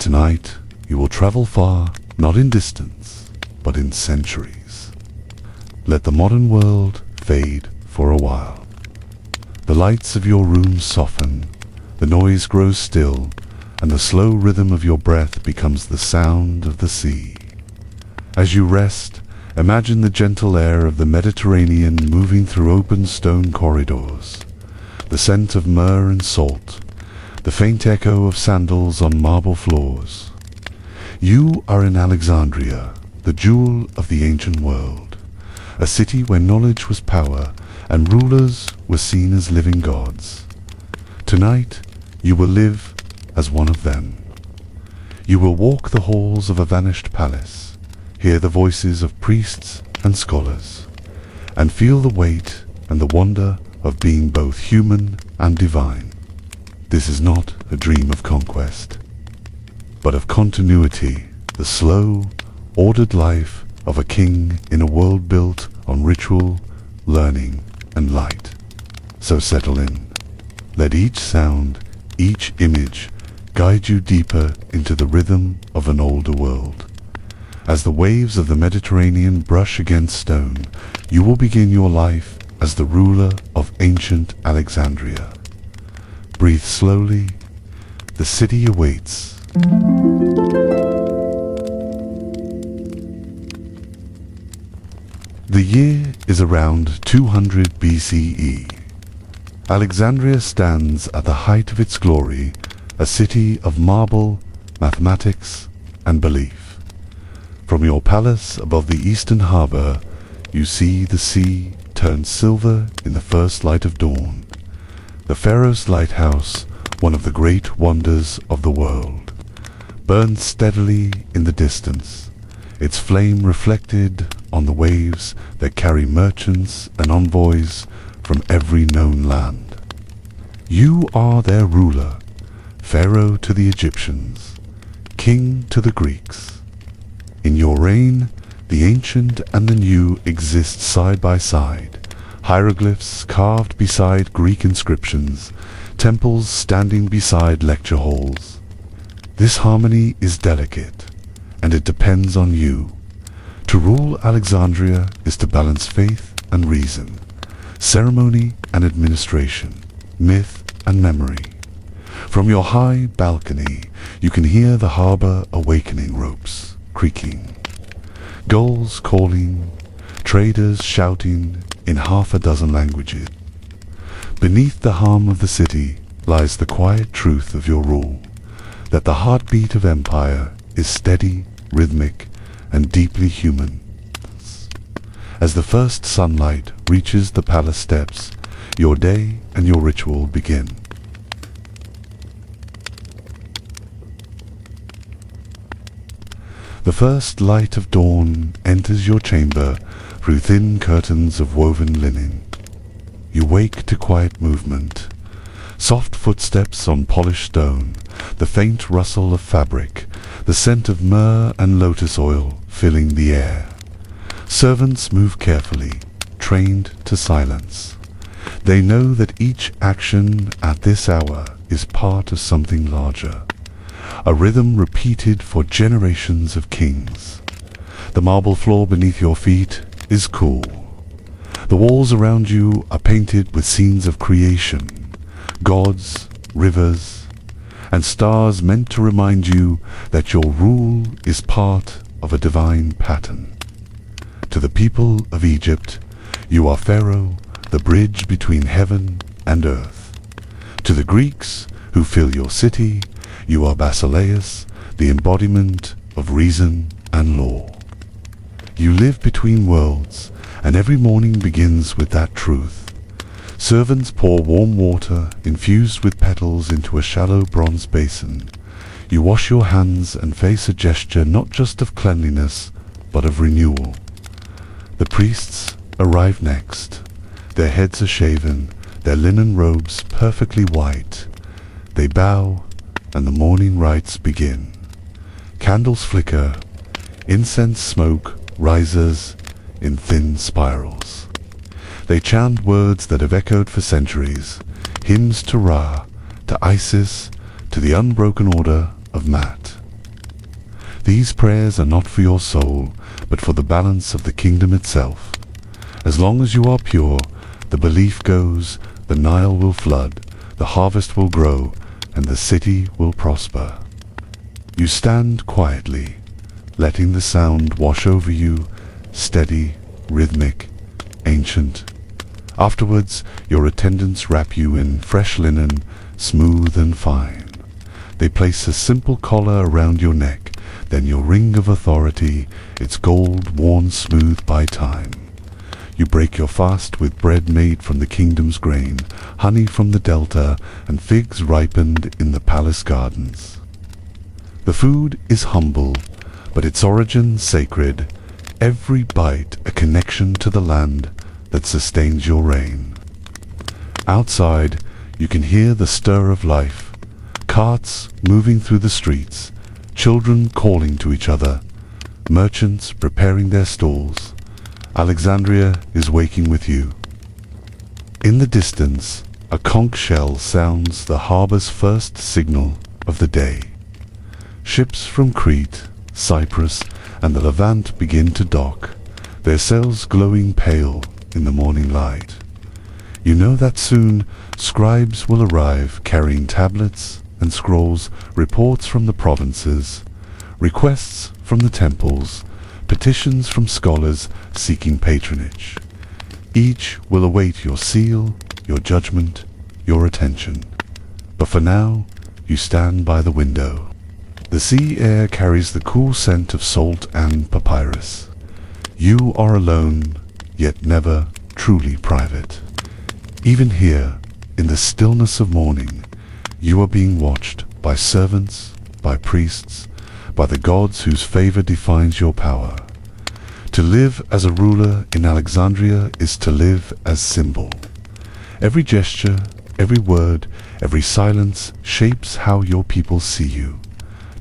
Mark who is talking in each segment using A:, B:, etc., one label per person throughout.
A: Tonight, you will travel far, not in distance, but in centuries. Let the modern world fade for a while. The lights of your room soften, the noise grows still, and the slow rhythm of your breath becomes the sound of the sea. As you rest, imagine the gentle air of the Mediterranean moving through open stone corridors, the scent of myrrh and salt, the faint echo of sandals on marble floors. You are in Alexandria, the jewel of the ancient world, a city where knowledge was power and rulers were seen as living gods. Tonight, you will live as one of them. You will walk the halls of a vanished palace, hear the voices of priests and scholars, and feel the weight and the wonder of being both human and divine. This is not a dream of conquest, but of continuity, the slow, ordered life of a king in a world built on ritual, learning, and light. So settle in. Let each sound, each image, guide you deeper into the rhythm of an older world. As the waves of the Mediterranean brush against stone, you will begin your life as the ruler of ancient Alexandria. Breathe slowly. The city awaits. The year is around 200 BCE. Alexandria stands at the height of its glory, a city of marble, mathematics, and belief. From your palace above the eastern harbor, you see the sea turn silver in the first light of dawn. The Pharos lighthouse, one of the great wonders of the world, burns steadily in the distance, its flame reflected on the waves that carry merchants and envoys from every known land. You are their ruler, Pharaoh to the Egyptians, king to the Greeks. In your reign, the ancient and the new exist side by side, hieroglyphs carved beside Greek inscriptions, temples standing beside lecture halls. This harmony is delicate, and it depends on you. To rule Alexandria is to balance faith and reason, ceremony and administration, myth and memory. From your high balcony, you can hear the harbor awakening ropes creaking, gulls calling, traders shouting in half a dozen languages. Beneath the hum of the city lies the quiet truth of your rule, that the heartbeat of empire is steady, rhythmic, and deeply human. As the first sunlight reaches the palace steps, your day and your ritual begin. The first light of dawn enters your chamber through thin curtains of woven linen. You wake to quiet movement, soft footsteps on polished stone, the faint rustle of fabric, the scent of myrrh and lotus oil filling the air. Servants move carefully, trained to silence. They know that each action at this hour is part of something larger, a rhythm repeated for generations of kings. The marble floor beneath your feet is cool. The walls around you are painted with scenes of creation, gods, rivers, and stars meant to remind you that your rule is part of a divine pattern. To the people of Egypt, you are Pharaoh, the bridge between heaven and earth. To the Greeks, who fill your city, you are Basileus, the embodiment of reason and law. You live between worlds, and every morning begins with that truth. Servants pour warm water infused with petals into a shallow bronze basin. You wash your hands and face a gesture not just of cleanliness, but of renewal. The priests arrive next. Their heads are shaven, their linen robes perfectly white. They bow, and the morning rites begin. Candles flicker, incense smoke rises in thin spirals. They chant words that have echoed for centuries, hymns to Ra, to Isis, to the unbroken order of Mat. These prayers are not for your soul, but for the balance of the kingdom itself. As long as you are pure, the belief goes, the Nile will flood, the harvest will grow, and the city will prosper. You stand quietly, letting the sound wash over you, steady, rhythmic, ancient. Afterwards, your attendants wrap you in fresh linen, smooth and fine. They place a simple collar around your neck, then your ring of authority, its gold worn smooth by time. You break your fast with bread made from the kingdom's grain, honey from the delta, and figs ripened in the palace gardens. The food is humble, but its origin sacred, every bite a connection to the land that sustains your reign. Outside, you can hear the stir of life, carts moving through the streets, children calling to each other, merchants preparing their stalls. Alexandria is waking with you. In the distance, a conch shell sounds the harbor's first signal of the day. Ships from Crete, Cyprus, and the Levant begin to dock, their sails glowing pale in the morning light. You know that soon scribes will arrive carrying tablets and scrolls, reports from the provinces, requests from the temples, petitions from scholars seeking patronage. Each will await your seal, your judgment, your attention. But for now, you stand by the window. The sea air carries the cool scent of salt and papyrus. You are alone, yet never truly private. Even here, in the stillness of morning, you are being watched by servants, by priests, by the gods whose favor defines your power. To live as a ruler in Alexandria is to live as symbol. Every gesture, every word, every silence shapes how your people see you,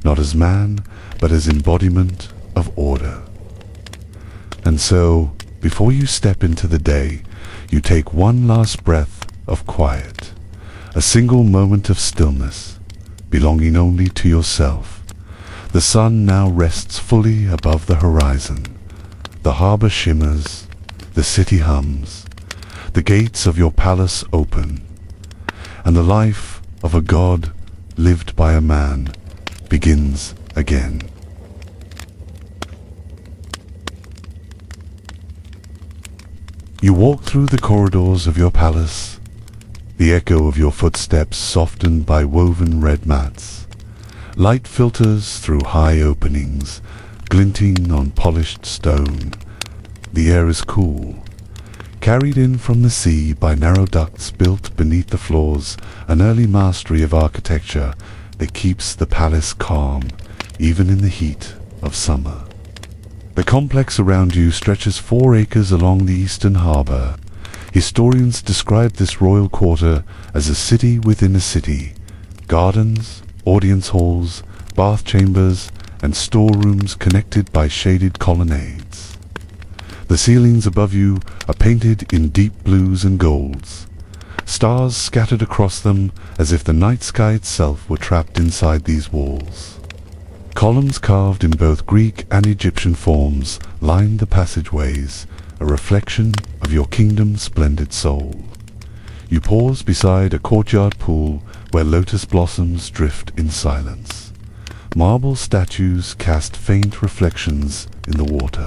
A: not as man, but as embodiment of order. And so, before you step into the day, you take one last breath of quiet, a single moment of stillness, belonging only to yourself. The sun now rests fully above the horizon. The harbor shimmers, the city hums, the gates of your palace open, and the life of a god lived by a man begins again. You walk through the corridors of your palace, the echo of your footsteps softened by woven red mats. Light filters through high openings, glinting on polished stone. The air is cool, carried in from the sea by narrow ducts built beneath the floors, an early mastery of architecture that keeps the palace calm, even in the heat of summer. The complex around you stretches 4 acres along the eastern harbor. Historians describe this royal quarter as a city within a city. Gardens, audience halls, bath chambers, and storerooms connected by shaded colonnades. The ceilings above you are painted in deep blues and golds. Stars scattered across them as if the night sky itself were trapped inside these walls. Columns carved in both Greek and Egyptian forms line the passageways, a reflection of your kingdom's splendid soul. You pause beside a courtyard pool where lotus blossoms drift in silence. Marble statues cast faint reflections in the water.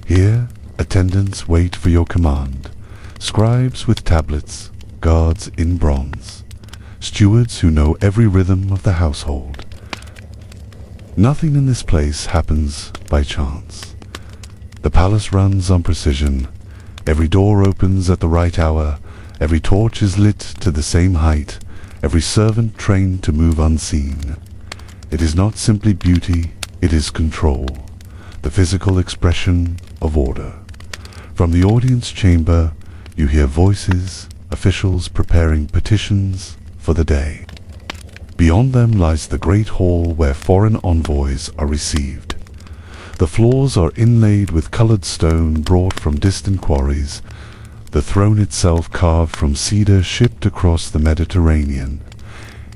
A: Here, attendants wait for your command. Scribes with tablets, guards in bronze, stewards who know every rhythm of the household. Nothing in this place happens by chance. The palace runs on precision. Every door opens at the right hour. Every torch is lit to the same height. Every servant trained to move unseen. It is not simply beauty, it is control, the physical expression of order. From the audience chamber, you hear voices, officials preparing petitions for the day. Beyond them lies the great hall where foreign envoys are received. The floors are inlaid with colored stone brought from distant quarries, the throne itself carved from cedar shipped across the Mediterranean.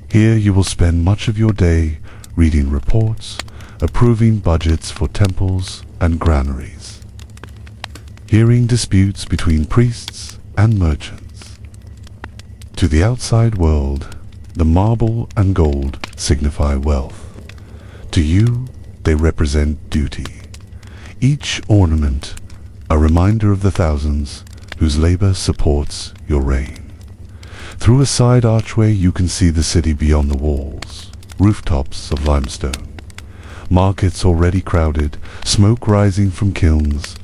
A: Here you will spend much of your day reading reports, approving budgets for temples and granaries, hearing disputes between priests and merchants. To the outside world, the marble and gold signify wealth. To you, they represent duty. Each ornament, a reminder of the thousands whose labor supports your reign. Through a side archway you can see the city beyond the walls, rooftops of limestone. Markets already crowded, smoke rising from kilns.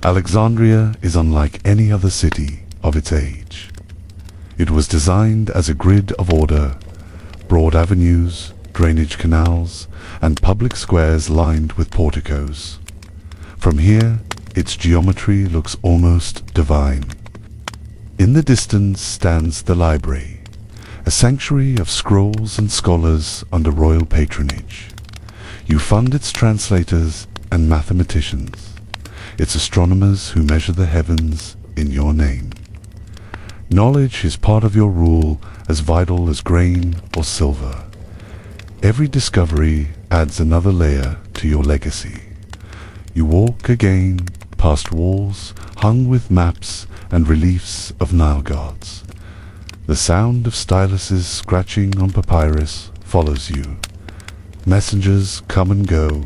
A: Alexandria is unlike any other city of its age. It was designed as a grid of order, broad avenues, drainage canals, and public squares lined with porticos. From here, its geometry looks almost divine. In the distance stands the library, a sanctuary of scrolls and scholars under royal patronage. You fund its translators and mathematicians, its astronomers who measure the heavens in your name. Knowledge is part of your rule, as vital as grain or silver. Every discovery adds another layer to your legacy. You walk again past walls hung with maps and reliefs of Nile gods. The sound of styluses scratching on papyrus follows you. Messengers come and go,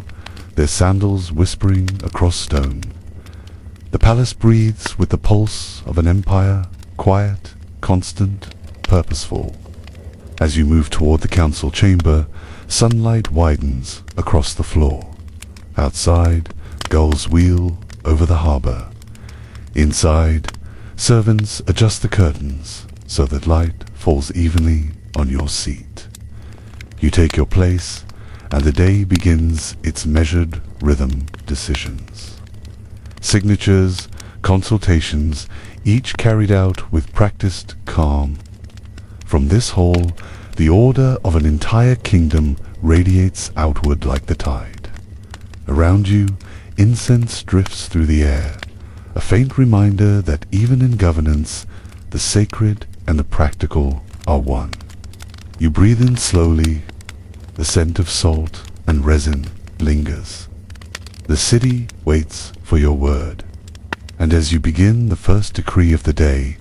A: their sandals whispering across stone. The palace breathes with the pulse of an empire, quiet, constant, purposeful. As you move toward the council chamber, sunlight widens across the floor. Outside, gulls wheel over the harbor. Inside, servants adjust the curtains so that light falls evenly on your seat. You take your place, and the day begins its measured rhythm decisions. Signatures, consultations, each carried out with practiced calm. From this hall, the order of an entire kingdom radiates outward like the tide. Around you, incense drifts through the air, a faint reminder that even in governance, the sacred and the practical are one. You breathe in slowly, the scent of salt and resin lingers. The city waits for your word. And as you begin the first decree of the day,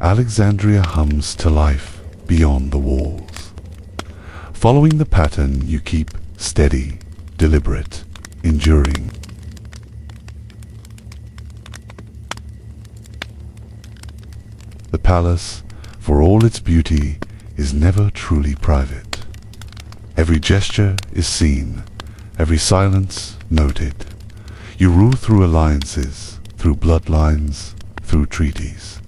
A: Alexandria hums to life beyond the walls. Following the pattern, you keep steady, deliberate, enduring. The palace, for all its beauty, is never truly private. Every gesture is seen, every silence noted. You rule through alliances, through bloodlines, through treaties,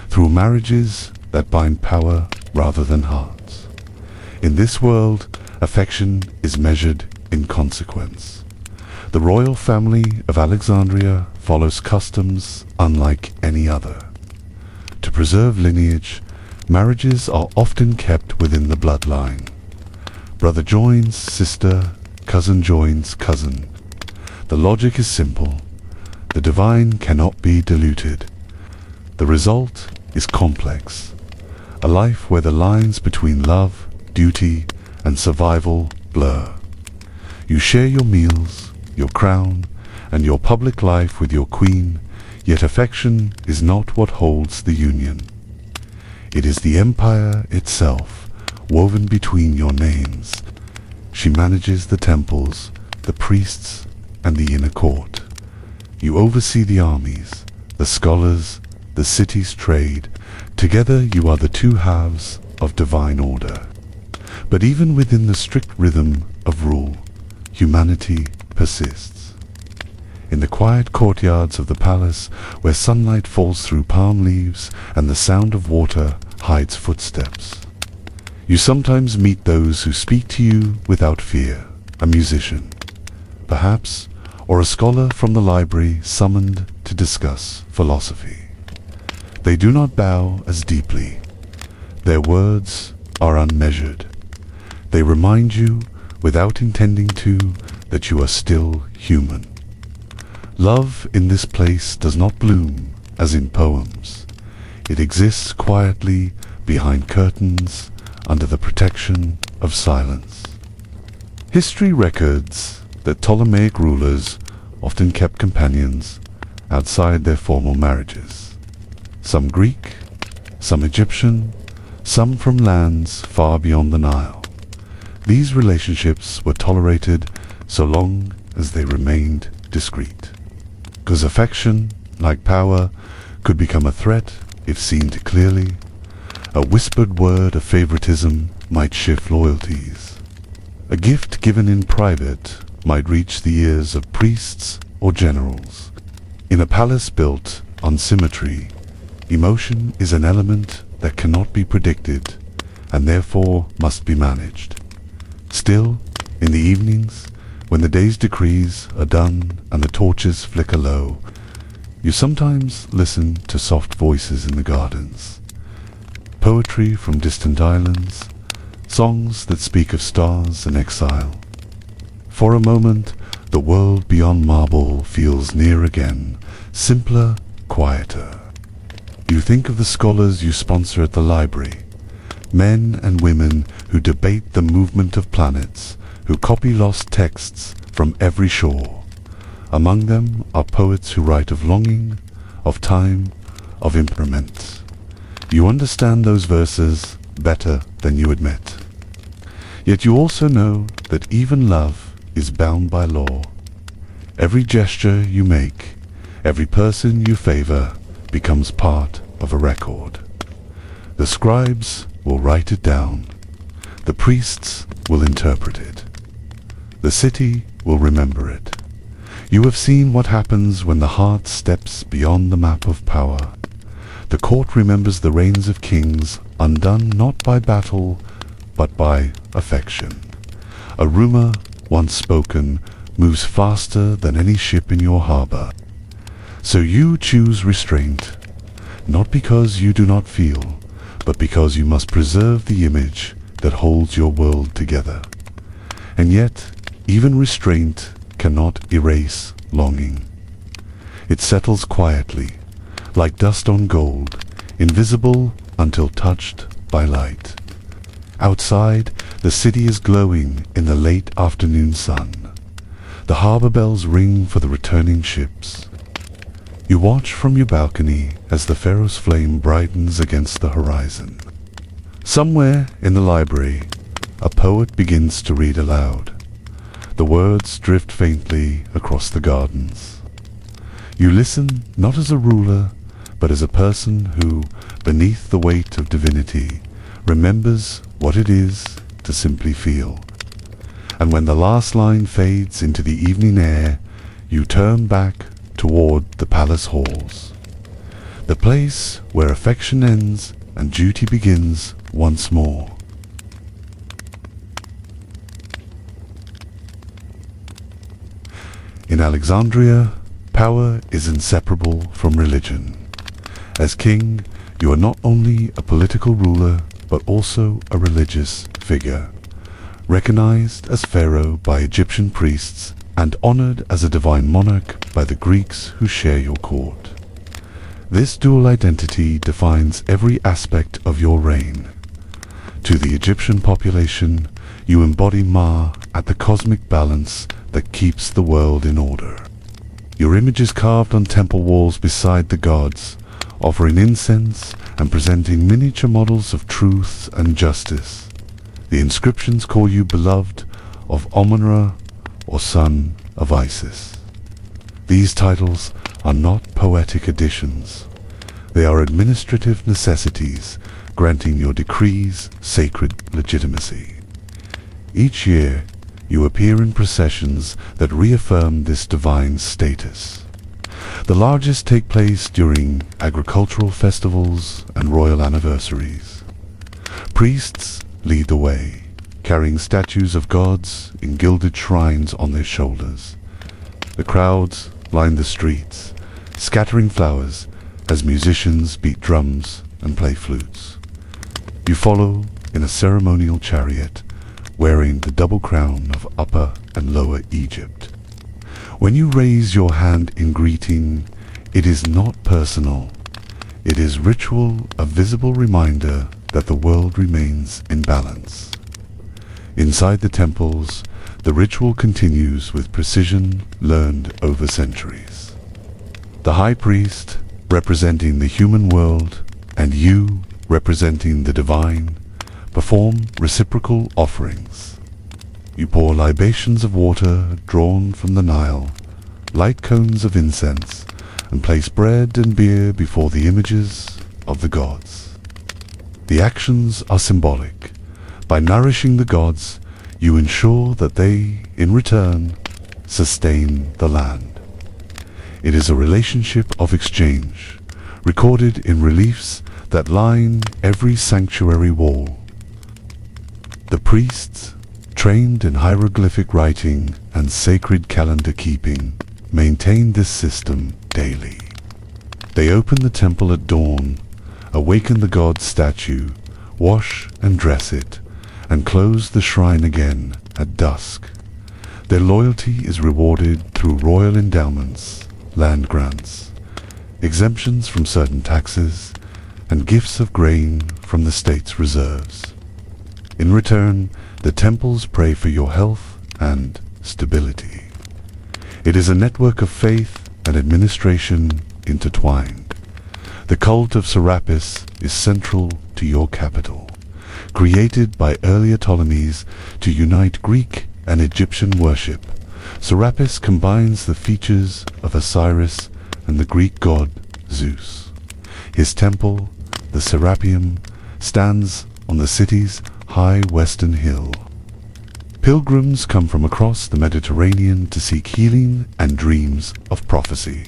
A: through marriages that bind power rather than hearts. In this world, affection is measured in consequence. The royal family of Alexandria follows customs unlike any other. To preserve lineage, marriages are often kept within the bloodline. Brother joins sister, cousin joins cousin. The logic is simple. The divine cannot be diluted. The result is complex. A life where the lines between love, duty, and survival blur. You share your meals, your crown, and your public life with your queen, yet affection is not what holds the union. It is the empire itself, woven between your names. She manages the temples, the priests, and the inner court. You oversee the armies, the scholars, the city's trade. Together you are the two halves of divine order. But even within the strict rhythm of rule, humanity persists. In the quiet courtyards of the palace, where sunlight falls through palm leaves and the sound of water hides footsteps, you sometimes meet those who speak to you without fear, a musician, perhaps, or a scholar from the library summoned to discuss philosophy. They do not bow as deeply. Their words are unmeasured. They remind you, without intending to, that you are still human. Love in this place does not bloom as in poems. It exists quietly behind curtains under the protection of silence. History records that Ptolemaic rulers often kept companions outside their formal marriages. Some Greek, some Egyptian, some from lands far beyond the Nile. These relationships were tolerated so long as they remained discreet. Because affection, like power, could become a threat if seen too clearly. A whispered word of favoritism might shift loyalties. A gift given in private might reach the ears of priests or generals. In a palace built on symmetry, emotion is an element that cannot be predicted and therefore must be managed. Still, in the evenings, when the day's decrees are done and the torches flicker low, you sometimes listen to soft voices in the gardens. Poetry from distant islands, songs that speak of stars and exile. For a moment, the world beyond marble feels near again, simpler, quieter. You think of the scholars you sponsor at the library, men and women who debate the movement of planets, who copy lost texts from every shore. Among them are poets who write of longing, of time, of impermanence. You understand those verses better than you admit. Yet you also know that even love is bound by law. Every gesture you make, every person you favor, becomes part of a record. The scribes will write it down. The priests will interpret it. The city will remember it. You have seen what happens when the heart steps beyond the map of power. The court remembers the reigns of kings, undone not by battle, but by affection. A rumor, once spoken, moves faster than any ship in your harbor. So you choose restraint, not because you do not feel, but because you must preserve the image that holds your world together. And yet, even restraint cannot erase longing. It settles quietly, like dust on gold, invisible until touched by light. Outside, the city is glowing in the late afternoon sun. The harbor bells ring for the returning ships. You watch from your balcony as the Pharos flame brightens against the horizon. Somewhere in the library, a poet begins to read aloud. The words drift faintly across the gardens. You listen not as a ruler, but as a person who, beneath the weight of divinity, remembers what it is to simply feel. And when the last line fades into the evening air, you turn back toward the palace halls, the place where affection ends and duty begins once more. In Alexandria, power is inseparable from religion. As king, you are not only a political ruler, but also a religious figure, recognized as pharaoh by Egyptian priests and honored as a divine monarch by the Greeks who share your court. This dual identity defines every aspect of your reign. To the Egyptian population, you embody Ma at the cosmic balance that keeps the world in order. Your image is carved on temple walls beside the gods, offering incense and presenting miniature models of truth and justice. The inscriptions call you beloved of Amun-Ra or son of Isis. These titles are not poetic additions. They are administrative necessities, granting your decrees sacred legitimacy. Each year, you appear in processions that reaffirm this divine status. The largest take place during agricultural festivals and royal anniversaries. Priests lead the way, carrying statues of gods in gilded shrines on their shoulders. The crowds line the streets, scattering flowers as musicians beat drums and play flutes. You follow in a ceremonial chariot, wearing the double crown of Upper and Lower Egypt. When you raise your hand in greeting, it is not personal. It is ritual, a visible reminder that the world remains in balance. Inside the temples, the ritual continues with precision learned over centuries. The high priest, representing the human world, and you, representing the divine, perform reciprocal offerings. You pour libations of water drawn from the Nile, light cones of incense, and place bread and beer before the images of the gods. The actions are symbolic. By nourishing the gods, you ensure that they, in return, sustain the land. It is a relationship of exchange, recorded in reliefs that line every sanctuary wall. The priests, trained in hieroglyphic writing and sacred calendar keeping, maintain this system daily. They open the temple at dawn, awaken the god's statue, wash and dress it, and close the shrine again at dusk. Their loyalty is rewarded through royal endowments, land grants, exemptions from certain taxes, and gifts of grain from the state's reserves. In return, the temples pray for your health and stability. It is a network of faith and administration intertwined. The cult of Serapis is central to your capital, created by earlier Ptolemies to unite Greek and Egyptian worship. Serapis combines the features of Osiris and the Greek god Zeus. His temple, the Serapeum, stands on the city's high western hill. Pilgrims come from across the Mediterranean to seek healing and dreams of prophecy.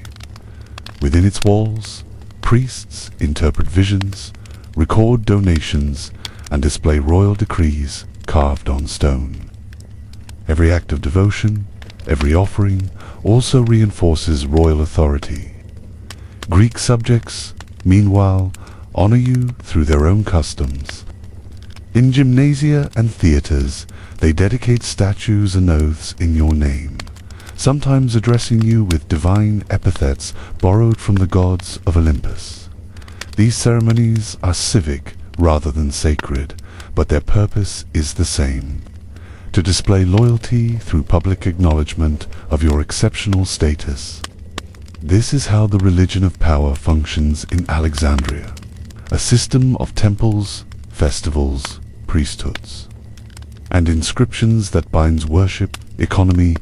A: Within its walls, priests interpret visions, record donations, and display royal decrees carved on stone. Every act of devotion, every offering, also reinforces royal authority. Greek subjects, meanwhile, honor you through their own customs. In gymnasia and theaters, they dedicate statues and oaths in your name, sometimes addressing you with divine epithets borrowed from the gods of Olympus. These ceremonies are civic rather than sacred, but their purpose is the same: to display loyalty through public acknowledgement of your exceptional status. This is how the religion of power functions in Alexandria, a system of temples, festivals, priesthoods, and inscriptions that binds worship, economy,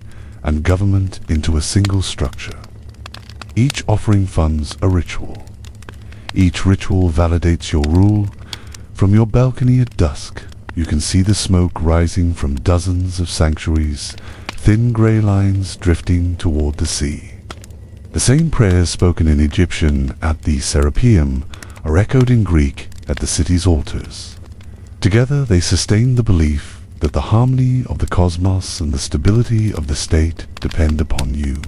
A: and government into a single structure. Each offering funds a ritual. Each ritual validates your rule. From your balcony at dusk, you can see the smoke rising from dozens of sanctuaries, thin grey lines drifting toward the sea. The same prayers spoken in Egyptian at the Serapeum are echoed in Greek at the city's altars. Together they sustain the belief that the harmony of the cosmos and the stability of the state depend upon you.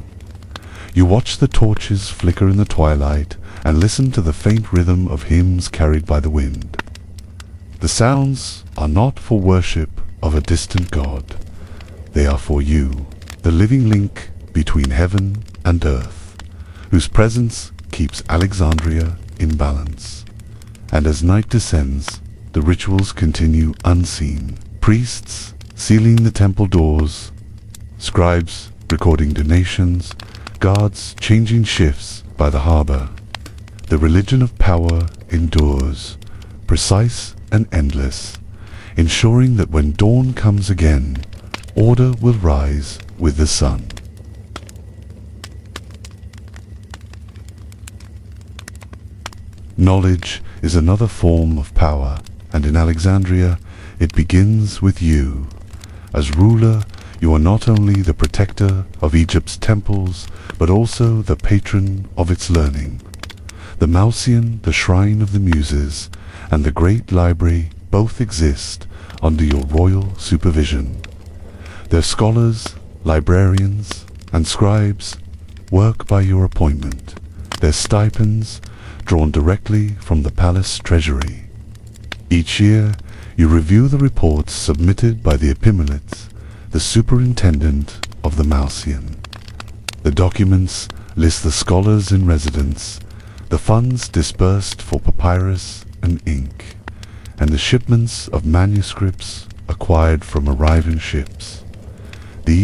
A: You watch the torches flicker in the twilight and listen to the faint rhythm of hymns carried by the wind. The sounds are not for worship of a distant god. They are for you, the living link between heaven and earth, whose presence keeps Alexandria in balance. And as night descends, the rituals continue unseen. Priests sealing the temple doors, scribes recording donations, guards changing shifts by the harbor. The religion of power endures, precise and endless, ensuring that when dawn comes again, order will rise with the sun. Knowledge is another form of power, and in Alexandria it begins with you. As ruler, you are not only the protector of Egypt's temples, but also the patron of its learning. The Mausian, the shrine of the Muses, and the great library both exist under your royal supervision. Their scholars, librarians, and scribes work by your appointment, their stipends drawn directly from the palace treasury. Each year, you review the reports submitted by the Epimeletes, the superintendent of the Mausian. The documents list the scholars in residence, the funds disbursed for papyrus and ink, and the shipments of manuscripts acquired from arriving ships.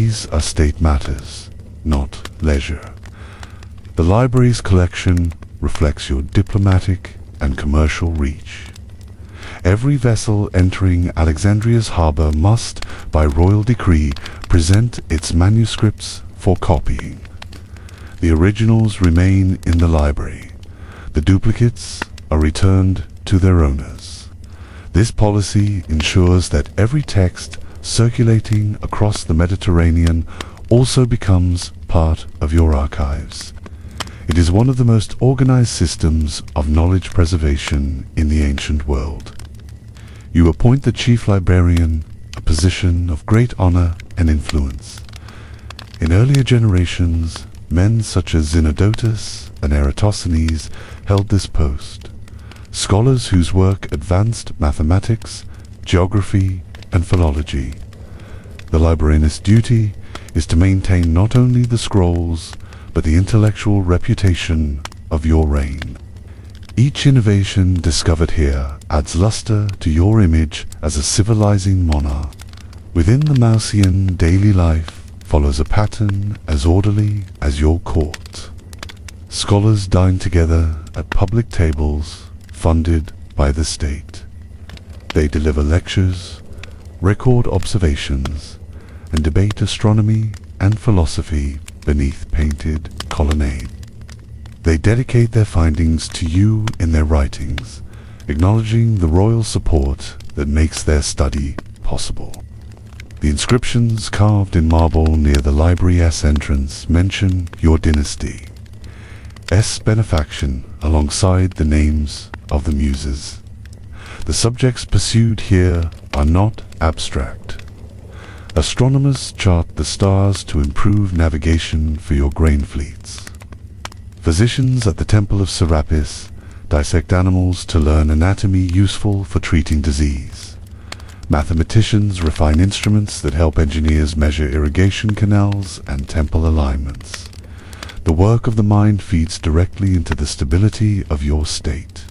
A: These are state matters, not leisure. The library's collection reflects your diplomatic and commercial reach. Every vessel entering Alexandria's harbor must, by royal decree, present its manuscripts for copying. The originals remain in the library. The duplicates are returned to their owners. This policy ensures that every text circulating across the Mediterranean also becomes part of your archives. It is one of the most organized systems of knowledge preservation in the ancient world. You appoint the chief librarian, a position of great honor and influence. In earlier generations, men such as Zenodotus and Eratosthenes held this post. Scholars whose work advanced mathematics, geography, and philology. The librarian's duty is to maintain not only the scrolls, but the intellectual reputation of your reign. Each innovation discovered here adds luster to your image as a civilizing monarch. Within the Mausian daily life follows a pattern as orderly as your court. Scholars dine together at public tables funded by the state. They deliver lectures, record observations, and debate astronomy and philosophy beneath painted colonnades. They dedicate their findings to you in their writings, acknowledging the royal support that makes their study possible. The inscriptions carved in marble near the library's entrance mention your dynasty, benefaction alongside the names of the muses. The subjects pursued here are not abstract. Astronomers chart the stars to improve navigation for your grain fleets. Physicians at the Temple of Serapis dissect animals to learn anatomy useful for treating disease. Mathematicians refine instruments that help engineers measure irrigation canals and temple alignments. The work of the mind feeds directly into the stability of your state.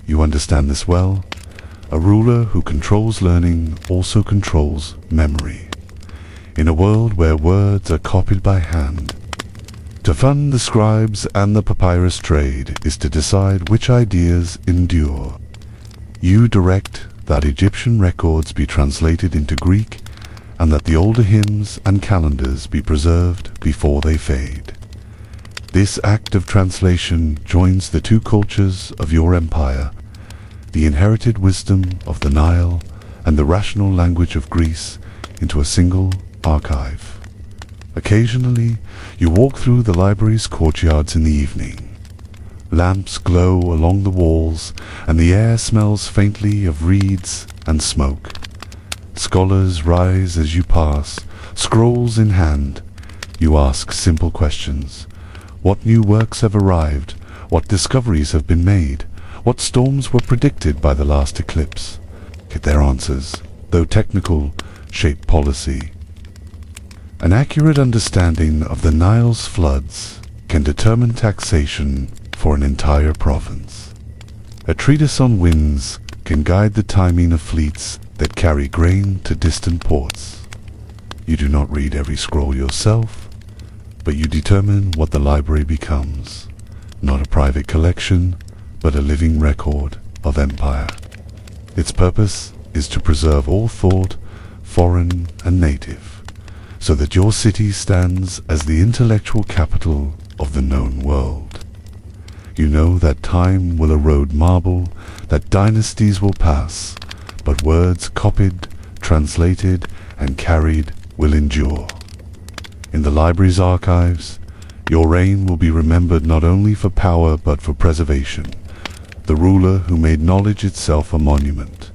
A: You understand this well. A ruler who controls learning also controls memory. In a world where words are copied by hand, to fund the scribes and the papyrus trade is to decide which ideas endure. You direct that Egyptian records be translated into Greek and that the older hymns and calendars be preserved before they fade. This act of translation joins the two cultures of your empire, the inherited wisdom of the Nile and the rational language of Greece, into a single archive. Occasionally, you walk through the library's courtyards in the evening. Lamps glow along the walls, and the air smells faintly of reeds and smoke. Scholars rise as you pass, scrolls in hand. You ask simple questions. What new works have arrived? What discoveries have been made? What storms were predicted by the last eclipse? Their answers, though technical, shape policy. An accurate understanding of the Nile's floods can determine taxation for an entire province. A treatise on winds can guide the timing of fleets that carry grain to distant ports. You do not read every scroll yourself, but you determine what the library becomes, not a private collection, but a living record of empire. Its purpose is to preserve all thought, foreign and native, so that your city stands as the intellectual capital of the known world. You know that time will erode marble, that dynasties will pass, but words copied, translated, and carried will endure. In the library's archives, your reign will be remembered not only for power but for preservation, the ruler who made knowledge itself a monument.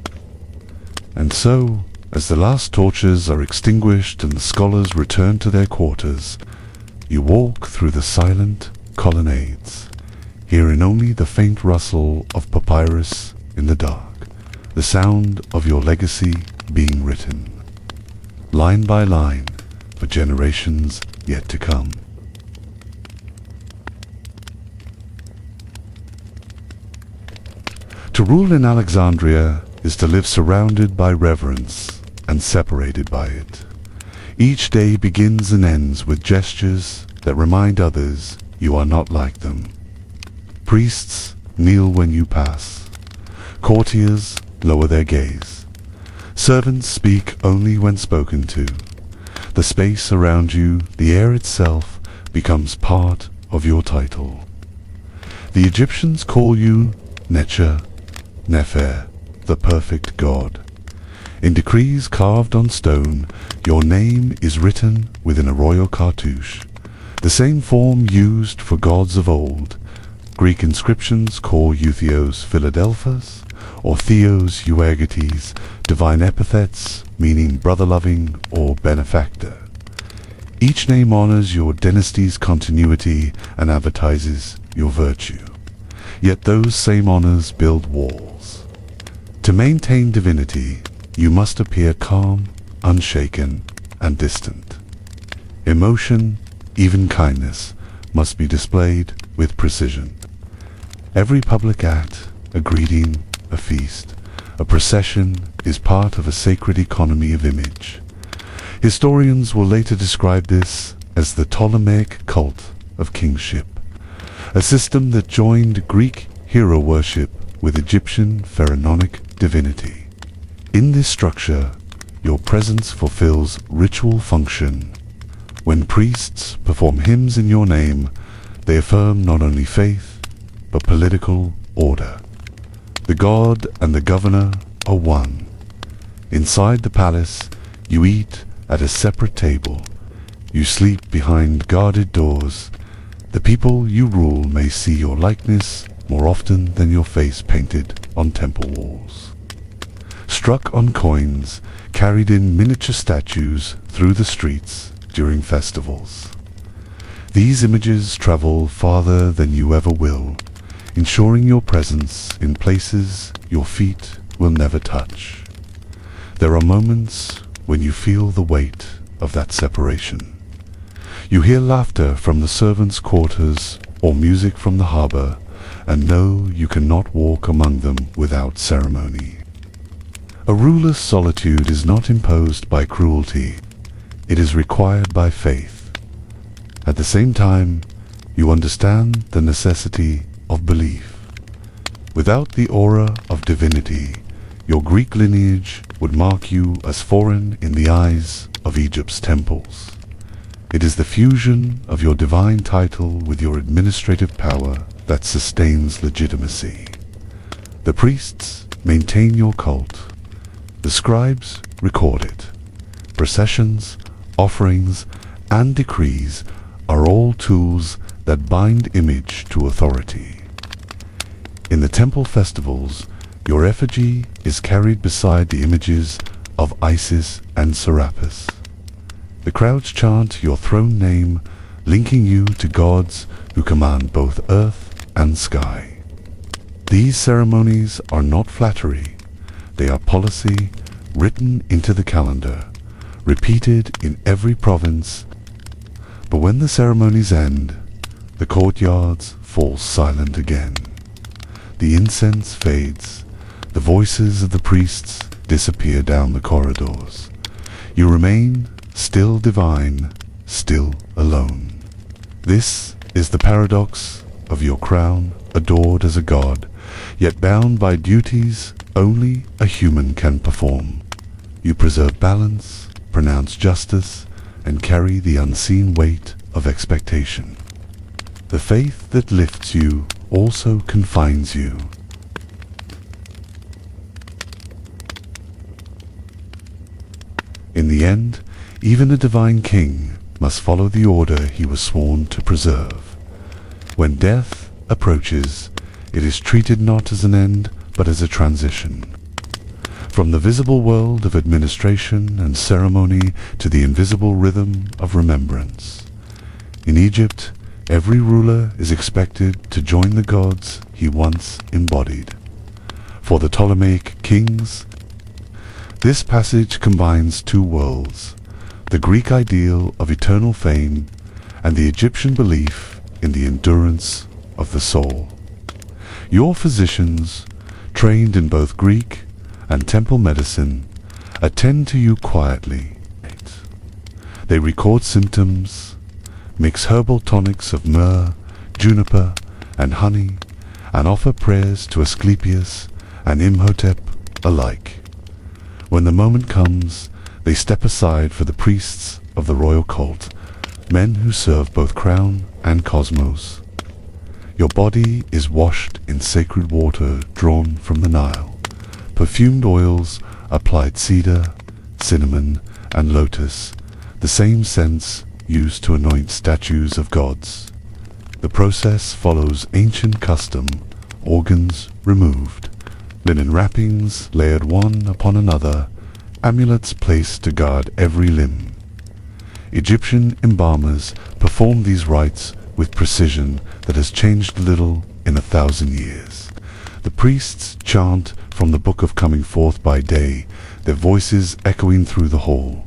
A: And so, as the last torches are extinguished and the scholars return to their quarters, you walk through the silent colonnades, hearing only the faint rustle of papyrus in the dark, the sound of your legacy being written, line by line, for generations yet to come. To rule in Alexandria is to live surrounded by reverence and separated by it. Each day begins and ends with gestures that remind others you are not like them. Priests kneel when you pass. Courtiers lower their gaze. Servants speak only when spoken to. The space around you, the air itself, becomes part of your title. The Egyptians call you Necha, Nefer, the perfect God. In decrees carved on stone, your name is written within a royal cartouche, the same form used for gods of old. Greek inscriptions call you Theos Philadelphus or Theos Euergetes, divine epithets meaning brother-loving or benefactor. Each name honors your dynasty's continuity and advertises your virtue. Yet those same honors build walls. To maintain divinity, you must appear calm, unshaken, and distant. Emotion, even kindness, must be displayed with precision. Every public act, a greeting, a feast, a procession, is part of a sacred economy of image. Historians will later describe this as the Ptolemaic cult of kingship, a system that joined Greek hero worship with Egyptian pharaonic divinity. In this structure, your presence fulfills ritual function. When priests perform hymns in your name, they affirm not only faith, but political order. The god and the governor are one. Inside the palace, you eat at a separate table. You sleep behind guarded doors. The people you rule may see your likeness more often than your face painted on temple walls. Struck on coins, carried in miniature statues through the streets during festivals. These images travel farther than you ever will, ensuring your presence in places your feet will never touch. There are moments when you feel the weight of that separation. You hear laughter from the servants' quarters or music from the harbor, and know you cannot walk among them without ceremony. A ruler's solitude is not imposed by cruelty, it is required by faith. At the same time, you understand the necessity of belief. Without the aura of divinity, your Greek lineage would mark you as foreign in the eyes of Egypt's temples. It is the fusion of your divine title with your administrative power that sustains legitimacy. The priests maintain your cult. The scribes record it. Processions, offerings, and decrees are all tools that bind image to authority. In the temple festivals, your effigy is carried beside the images of Isis and Serapis. The crowds chant your throne name, linking you to gods who command both earth and sky. These ceremonies are not flattery. They are policy written into the calendar, repeated in every province. But when the ceremonies end, the courtyards fall silent again. The incense fades. The voices of the priests disappear down the corridors. You remain still divine, still alone. This is the paradox of your crown, adored as a god, yet bound by duties only a human can perform. You preserve balance, pronounce justice, and carry the unseen weight of expectation. The faith that lifts you also confines you. In the end, even a divine king must follow the order he was sworn to preserve. When death approaches, it is treated not as an end, but as a transition. From the visible world of administration and ceremony to the invisible rhythm of remembrance. In Egypt, every ruler is expected to join the gods he once embodied. For the Ptolemaic kings, this passage combines two worlds, the Greek ideal of eternal fame and the Egyptian belief in the endurance of the soul. Your physicians, trained in both Greek and temple medicine, attend to you quietly. They record symptoms, mix herbal tonics of myrrh, juniper, and honey, and offer prayers to Asclepius and Imhotep alike. When the moment comes, they step aside for the priests of the royal cult, men who serve both crown and cosmos. Your body is washed in sacred water drawn from the Nile. Perfumed oils applied cedar, cinnamon, and lotus, the same scents used to anoint statues of gods. The process follows ancient custom, organs removed, linen wrappings layered one upon another, amulets placed to guard every limb. Egyptian embalmers perform these rites with precision that has changed little in 1,000 years. The priests chant from the Book of Coming Forth by day, their voices echoing through the hall.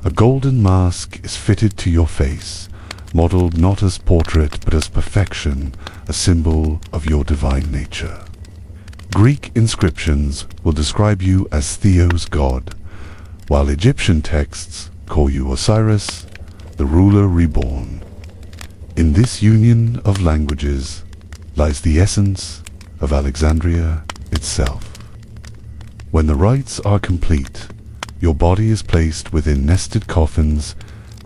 A: A golden mask is fitted to your face, modeled not as portrait but as perfection, a symbol of your divine nature. Greek inscriptions will describe you as Theos god, while Egyptian texts call you Osiris, the ruler reborn. In this union of languages lies the essence of Alexandria itself. When the rites are complete, your body is placed within nested coffins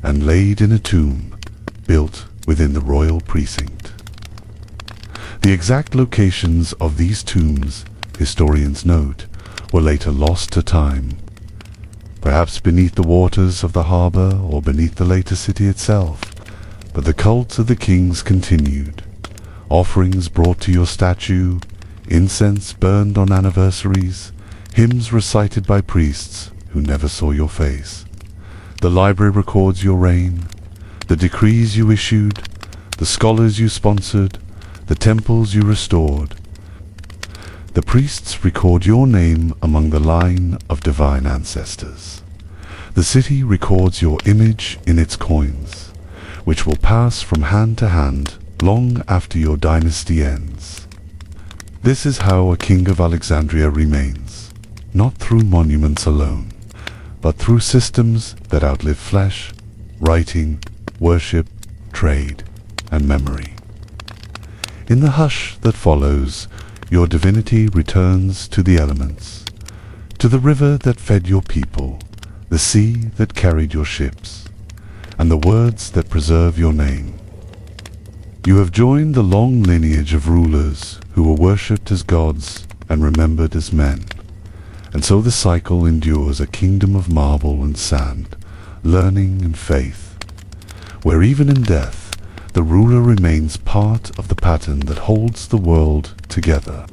A: and laid in a tomb built within the royal precinct. The exact locations of these tombs, historians note, were later lost to time, perhaps beneath the waters of the harbor or beneath the later city itself, but the cult of the kings continued. Offerings brought to your statue, incense burned on anniversaries, hymns recited by priests who never saw your face. The library records your reign, the decrees you issued, the scholars you sponsored, the temples you restored. The priests record your name among the line of divine ancestors. The city records your image in its coins, which will pass from hand to hand long after your dynasty ends. This is how a king of Alexandria remains, not through monuments alone, but through systems that outlive flesh, writing, worship, trade, and memory. In the hush that follows, your divinity returns to the elements, to the river that fed your people, the sea that carried your ships, and the words that preserve your name. You have joined the long lineage of rulers who were worshipped as gods and remembered as men, and so the cycle endures a kingdom of marble and sand, learning and faith, where even in death the ruler remains part of the pattern that holds the world together.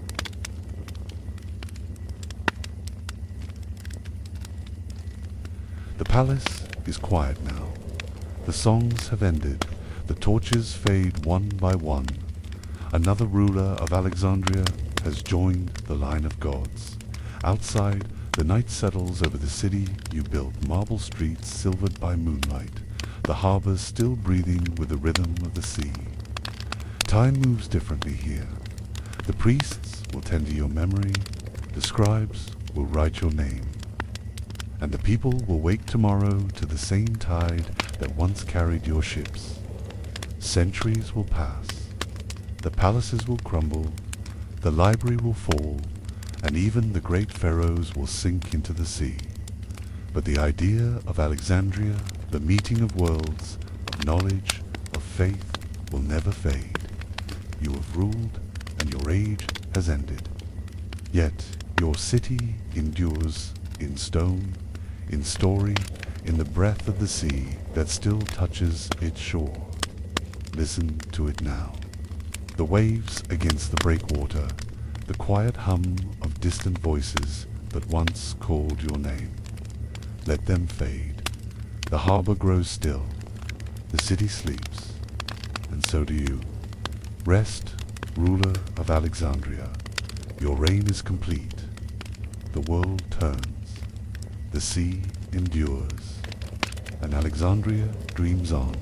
A: The palace is quiet now. The songs have ended. The torches fade one by one. Another ruler of Alexandria has joined the line of gods. Outside, the night settles over the city you built, marble streets silvered by moonlight, the harbors still breathing with the rhythm of the sea. Time moves differently here. The priests will tend to your memory, the scribes will write your name, and the people will wake tomorrow to the same tide that once carried your ships. Centuries will pass, the palaces will crumble, the library will fall, and even the great pharaohs will sink into the sea. But the idea of Alexandria, the meeting of worlds, of knowledge, of faith, will never fade. You have ruled, and your age has ended. Yet your city endures in stone, in story, in the breath of the sea that still touches its shore. Listen to it now. The waves against the breakwater, the quiet hum of distant voices that once called your name. Let them fade. The harbor grows still. The city sleeps. And so do you. Rest, ruler of Alexandria. Your reign is complete. The world turns. The sea endures. And Alexandria dreams on.